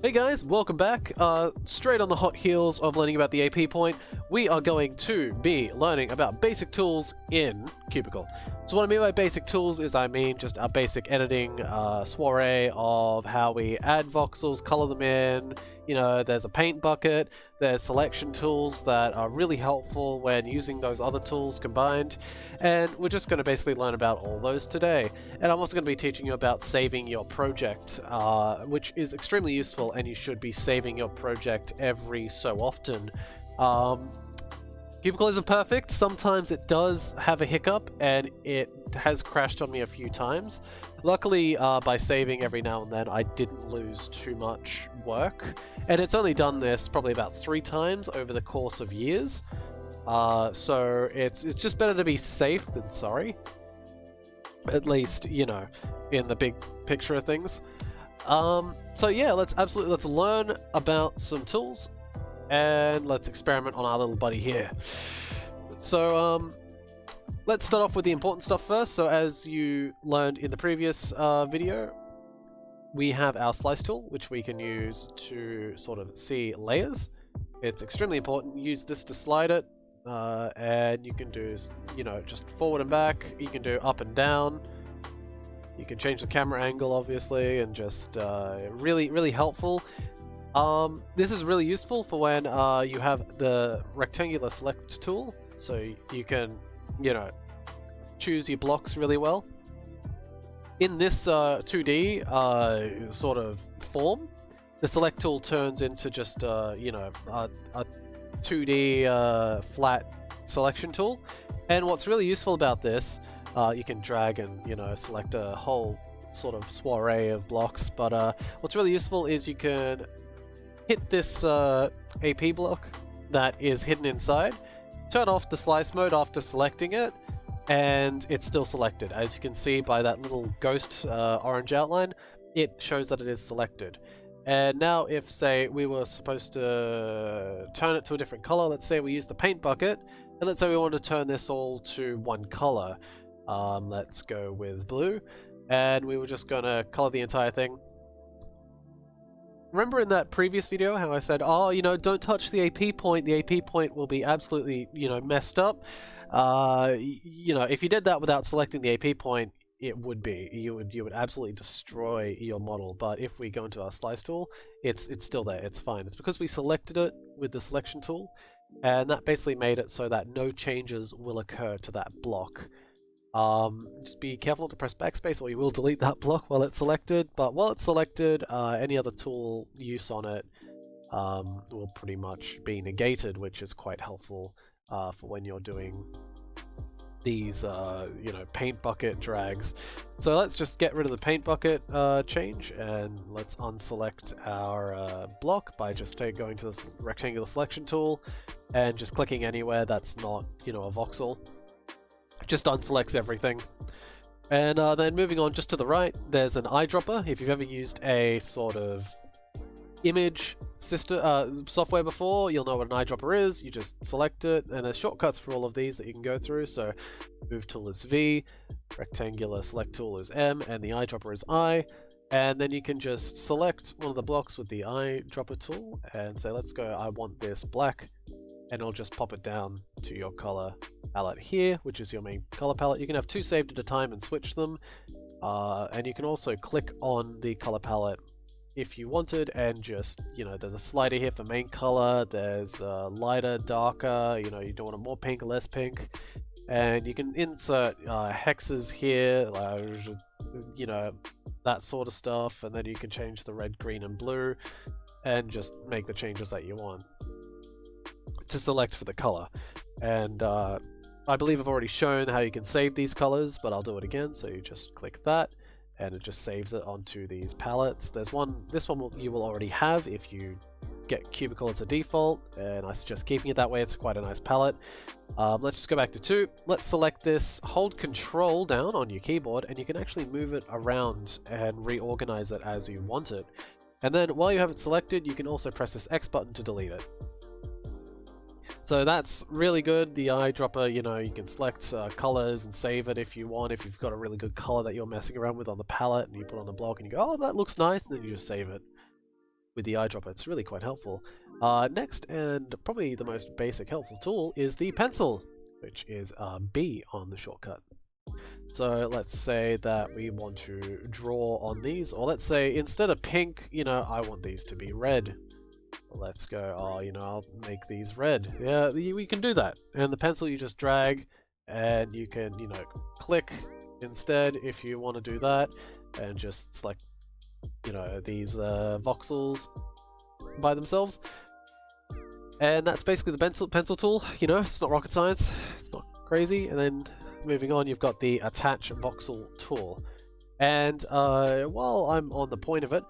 Hey guys, welcome back. Straight on the hot heels of learning about the AP point, we are going to be learning about basic tools in Qubicle. So what I mean by basic tools is I mean just a basic editing soiree of how we add voxels, color them in. You know, there's a paint bucket, there's selection tools that are really helpful when using those other tools combined, and we're just going to basically learn about all those today. And I'm also going to be teaching you about saving your project, which is extremely useful, and you should be saving your project every so often. Qubicle isn't perfect. Sometimes it does have a hiccup, and it has crashed on me a few times. Luckily, by saving every now and then, I didn't lose too much work, and it's only done this probably about 3 times over the course of years. So it's just better to be safe than sorry. At least, you know, in the big picture of things. So yeah, let's learn about some tools. And let's experiment on our little buddy here. So, let's start off with the important stuff first. So as you learned in the previous video, we have our slice tool, which we can use to sort of see layers. It's extremely important. Use this to slide it, and you can do, you know, just forward and back. You can do up and down. You can change the camera angle, obviously, and just really helpful. This is really useful for when you have the rectangular select tool, so you can, you know, choose your blocks really well. In this 2D sort of form, the select tool turns into just you know, a 2D flat selection tool. And what's really useful about this, you can drag and, you know, select a whole sort of soiree of blocks. But what's really useful is you can hit this AP block that is hidden inside, turn off the slice mode after selecting it, and it's still selected. As you can see by that little ghost orange outline, it shows that it is selected. And now if, say, we were supposed to turn it to a different color, let's say we use the paint bucket, and let's say we want to turn this all to one color. Let's go with blue, and we were just going to color the entire thing. Remember in that previous video how I said, oh, you know, don't touch the AP point. The AP point will be absolutely, you know, messed up. You know, if you did that without selecting the AP point, it would be. You would absolutely destroy your model. But if we go into our slice tool, it's still there. It's fine. It's because we selected it with the selection tool, and that basically made it so that no changes will occur to that block. Just be careful to press backspace or you will delete that block while it's selected, but while it's selected, any other tool use on it will pretty much be negated, which is quite helpful for when you're doing these you know, paint bucket drags. So let's just get rid of the paint bucket change, and let's unselect our block by just going to this rectangular selection tool and just clicking anywhere that's not, you know, a voxel. Just unselects everything. And then moving on just to the right, there's an eyedropper. If you've ever used a sort of image software before, you'll know what an eyedropper is. You just select it, and there's shortcuts for all of these that you can go through. So move tool is V, rectangular select tool is M, and the eyedropper is I. And then you can just select one of the blocks with the eyedropper tool and say, let's go, I want this black, and it'll just pop it down to your color palette here, which is your main color palette. You can have 2 saved at a time and switch them, and you can also click on the color palette if you wanted, and just, you know, there's a slider here for main color, there's lighter, darker, you know, you don't want it more pink or less pink, and you can insert hexes here, you know, that sort of stuff, and then you can change the red, green, and blue, and just make the changes that you want to select for the color. And I believe I've already shown how you can save these colors, but I'll do it again. So you just click that, and it just saves it onto these palettes. There's one, this one you will already have if you get Qubicle as a default, and I suggest keeping it that way. It's quite a nice palette. Let's just go back to 2. Let's select this, hold Control down on your keyboard, and you can actually move it around and reorganize it as you want it. And then while you have it selected, you can also press this X button to delete it. So that's really good. The eyedropper, you know, you can select colors and save it if you want. If you've got a really good color that you're messing around with on the palette and you put on the block and you go, oh, that looks nice, and then you just save it. with the eyedropper. It's really quite helpful. Next, and probably the most basic helpful tool, is the pencil, which is B on the shortcut. So let's say that we want to draw on these, or let's say instead of pink, you know, I want these to be red. Let's go, oh, you know, I'll make these red. Yeah, we can do that. And the pencil you just drag, and you can, you know, click instead if you want to do that, and just select, you know, these voxels by themselves. And that's basically the pencil tool. You know, it's not rocket science, it's not crazy. And then moving on, you've got the attach voxel tool. And while I'm on the point of it,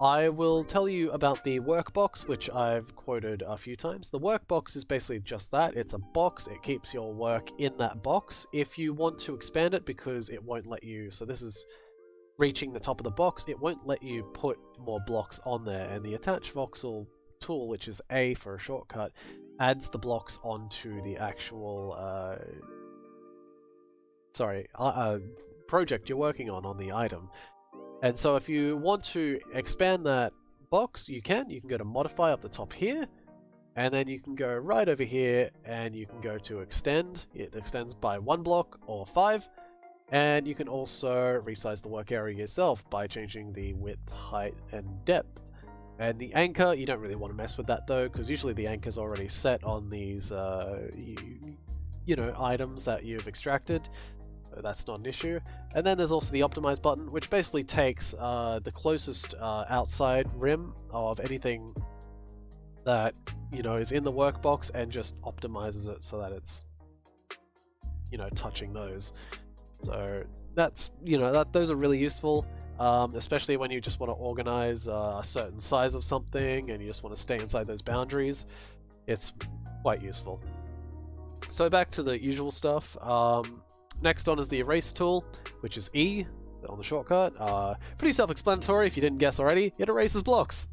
I will tell you about the workbox, which I've quoted a few times. The workbox is basically just that. It's a box. It keeps your work in that box. If you want to expand it, because it won't let you, so this is reaching the top of the box, it won't let you put more blocks on there. And the attach voxel tool, which is A for a shortcut, adds the blocks onto the actual project you're working on the item. And so if you want to expand that box, you can go to modify up the top here, and then you can go right over here and you can go to extend. It extends by 1 block or 5, and you can also resize the work area yourself by changing the width, height, and depth. And the anchor, you don't really want to mess with that though, because usually the anchor's already set on these you know, items that you've extracted. That's not an issue. And then there's also the optimize button, which basically takes the closest outside rim of anything that, you know, is in the workbox and just optimizes it so that it's, you know, touching those. So that's, you know, those are really useful, especially when you just want to organize a certain size of something and you just want to stay inside those boundaries. It's quite useful. So back to the usual stuff. Next on is the erase tool, which is E on the shortcut. Pretty self-explanatory if you didn't guess already. It erases blocks.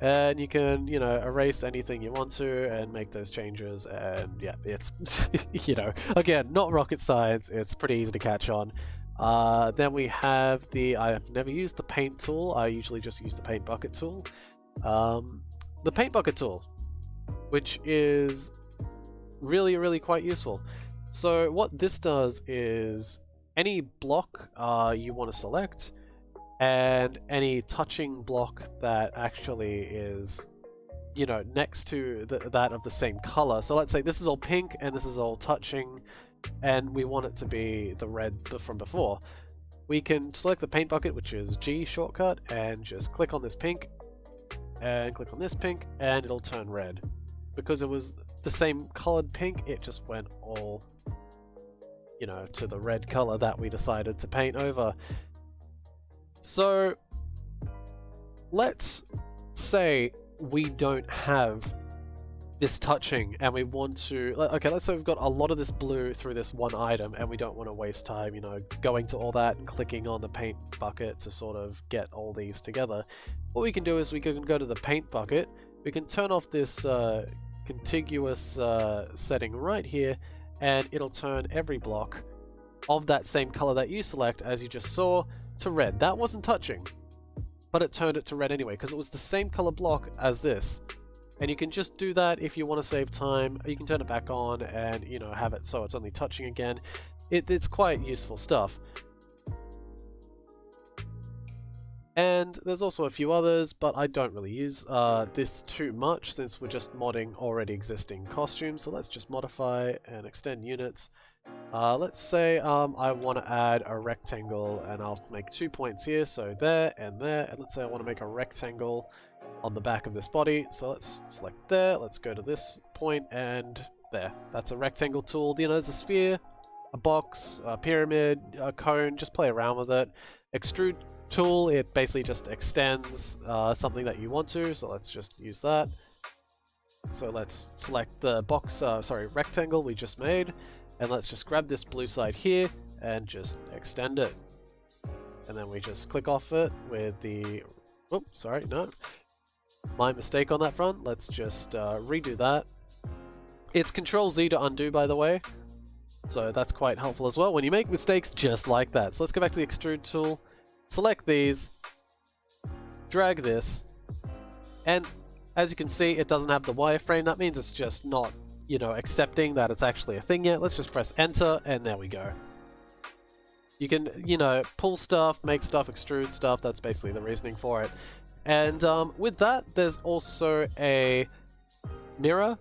And you can, you know, erase anything you want to and make those changes. And yeah, it's, you know, again, not rocket science. It's pretty easy to catch on. Then we have I've never used the paint tool. I usually just use the paint bucket tool. The paint bucket tool, which is really, really quite useful. So what this does is any block you want to select, and any touching block that actually is, you know, next to that of the same color. So let's say this is all pink and this is all touching, and we want it to be the red from before. We can select the paint bucket, which is G shortcut, and just click on this pink and click on this pink, and it'll turn red. Because it was the same colored pink, it just went all, you know, to the red color that we decided to paint over. So let's say we don't have this touching and we want to, okay, let's say we've got a lot of this blue through this one item and we don't want to waste time, you know, going to all that and clicking on the paint bucket to sort of get all these together. What we can do is we can go to the paint bucket, we can turn off this contiguous setting right here, and it'll turn every block of that same color that you select, as you just saw, to red. That wasn't touching, but it turned it to red anyway, because it was the same color block as this. And you can just do that if you want to save time. You can turn it back on and, you know, have it so it's only touching again. It's quite useful stuff. And there's also a few others, but I don't really use this too much since we're just modding already existing costumes. So let's just modify and extend units. Let's say I want to add a rectangle, and I'll make 2 points here, so there and there. And let's say I want to make a rectangle on the back of this body. So let's select there, let's go to this point, and there. That's a rectangle tool. You know, there's a sphere, a box, a pyramid, a cone. Just play around with it. Extrude tool, it basically just extends something that you want to, so let's just use that. So let's select the box, rectangle we just made, and let's just grab this blue side here and just extend it. And then we just click off it with the, oops, sorry, no, my mistake on that front. Let's just redo that. It's Control Z to undo, by the way, so that's quite helpful as well when you make mistakes just like that. So let's go back to the extrude tool. Select these, drag this, And as you can see, it doesn't have the wireframe. That means it's just not, you know, accepting that it's actually a thing yet. Let's just press enter, and there we go. You can, you know, pull stuff, make stuff, extrude stuff. That's basically the reasoning for it. And with that, there's also a mirror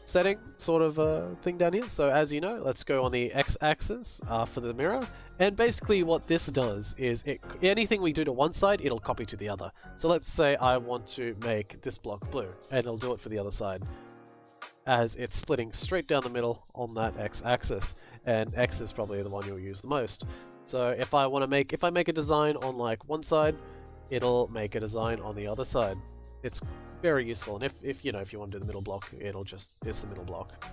setting sort of thing down here. So as you know, let's go on the x-axis for the mirror. And basically what this does is anything we do to one side, it'll copy to the other. So let's say I want to make this block blue, and it'll do it for the other side, as it's splitting straight down the middle on that x-axis. And X is probably the one you'll use the most. So if I want to make, if I make a design on like one side, it'll make a design on the other side. It's very useful, and if you know, if you want to do the middle block, it's the middle block.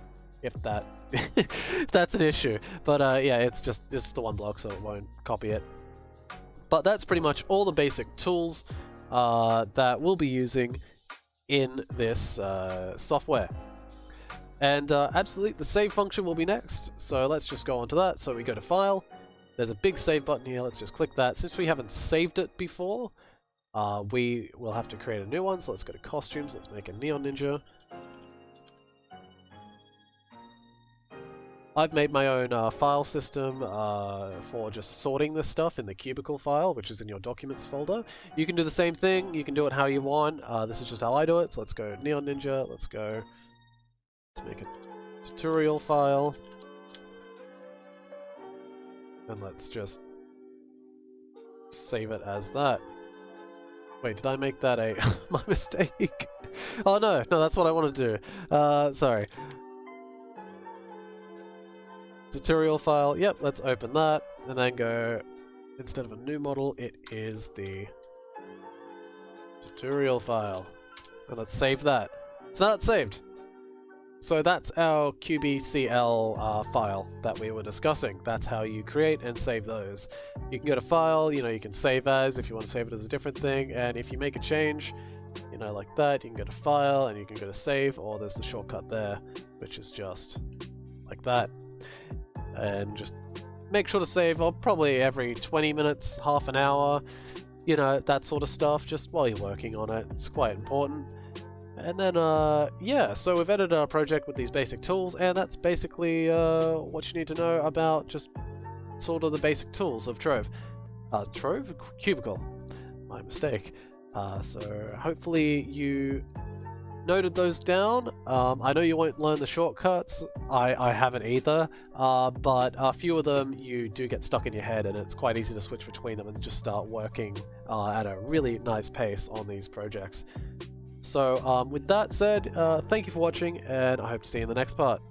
If that if that's an issue. But yeah, it's the one block, so it won't copy it. But that's pretty much all the basic tools that we'll be using in this software. And absolutely, the save function will be next. So let's just go on to that. So we go to File. There's a big save button here. Let's just click that. Since we haven't saved it before, we will have to create a new one. So let's go to Costumes. Let's make a Neon Ninja. I've made my own file system for just sorting this stuff in the Qubicle file, which is in your Documents folder. You can do the same thing. You can do it how you want. This is just how I do it. So let's go Neon Ninja. Let's make a tutorial file. And let's just save it as that. Wait, did I make that my mistake? Oh no, that's what I want to do. Sorry. Tutorial file, yep, let's open that, and then go, instead of a new model, it is the tutorial file. And let's save that. So that's saved. So that's our QBCL file that we were discussing. That's how you create and save those. You can go to File, you know, you can save as if you want to save it as a different thing, and if you make a change, you know, like that, you can go to File and you can go to Save, or there's the shortcut there, which is just like that. And just make sure to save probably every 20 minutes, half an hour, you know, that sort of stuff, just while you're working on it. It's quite important. And then, yeah, so we've edited our project with these basic tools, and that's basically what you need to know about just sort of the basic tools of Trove. Trove? Qubicle. My mistake. So hopefully you noted those down. I know you won't learn the shortcuts. I haven't either, but a few of them you do get stuck in your head, and it's quite easy to switch between them and just start working at a really nice pace on these projects. So with that said, thank you for watching, and I hope to see you in the next part.